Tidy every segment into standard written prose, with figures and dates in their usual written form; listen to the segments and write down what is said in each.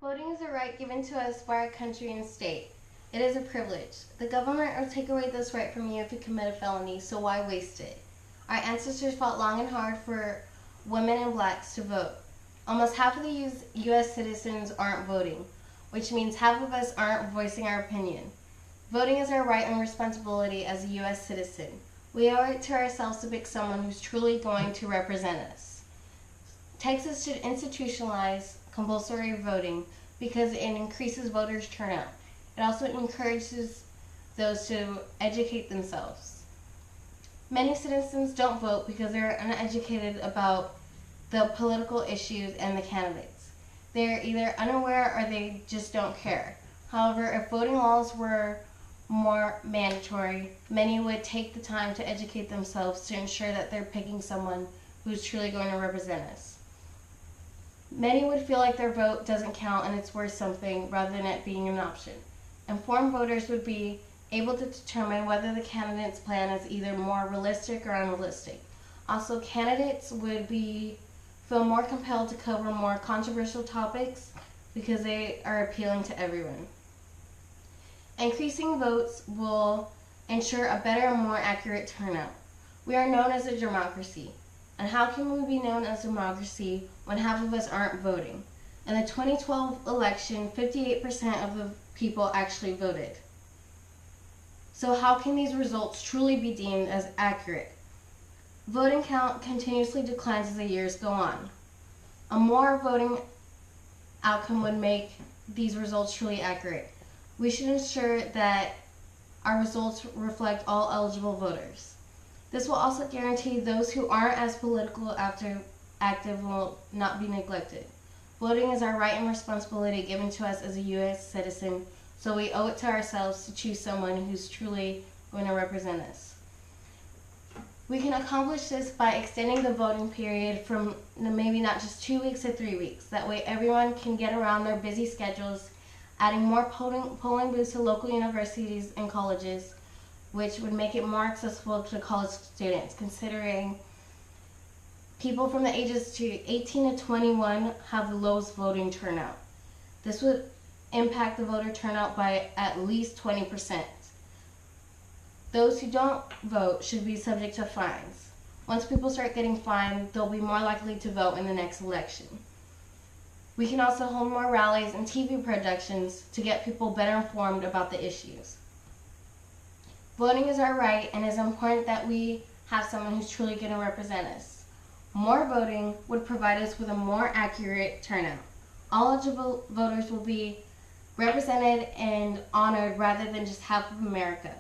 Voting is a right given to us by our country and state. It is a privilege. The government will take away this right from you if you commit a felony, so why waste it? Our ancestors fought long and hard for women and blacks to vote. Almost half of the U.S. citizens aren't voting, which means half of us aren't voicing our opinion. Voting is our right and responsibility as a U.S. citizen. We owe it to ourselves to pick someone who's truly going to represent us. Texas should institutionalize compulsory voting because it increases voters' turnout. It also encourages those to educate themselves. Many citizens don't vote because they're uneducated about the political issues and the candidates. They're either unaware or they just don't care. However, if voting laws were more mandatory, many would take the time to educate themselves to ensure that they're picking someone who's truly going to represent us. Many would feel like their vote doesn't count and it's worth something rather than it being an option. Informed voters would be able to determine whether the candidate's plan is either more realistic or unrealistic. Also, candidates would feel more compelled to cover more controversial topics because they are appealing to everyone. Increasing votes will ensure a better and more accurate turnout. We are known as a democracy. And how can we be known as a democracy when half of us aren't voting? In the 2012 election, 58% of the people actually voted. So how can these results truly be deemed as accurate? Voting count continuously declines as the years go on. A more voting outcome would make these results truly accurate. We should ensure that our results reflect all eligible voters. This will also guarantee those who aren't as political active will not be neglected. Voting is our right and responsibility given to us as a U.S. citizen, so we owe it to ourselves to choose someone who's truly going to represent us. We can accomplish this by extending the voting period from maybe not just 2 weeks to 3 weeks. That way everyone can get around their busy schedules, adding more polling booths to local universities and colleges, which would make it more accessible to college students, considering people from the ages to 18 to 21 have the lowest voting turnout. This would impact the voter turnout by at least 20%. Those who don't vote should be subject to fines. Once people start getting fined, they'll be more likely to vote in the next election. We can also hold more rallies and TV productions to get people better informed about the issues. Voting is our right, and it's important that we have someone who's truly going to represent us. More voting would provide us with a more accurate turnout. All eligible voters will be represented and honored rather than just half of America.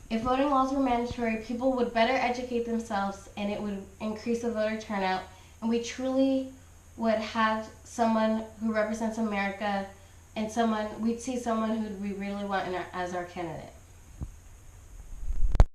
If voting laws were mandatory, people would better educate themselves and it would increase the voter turnout, and we truly would have someone who represents America and we'd see someone who we really want as our candidate.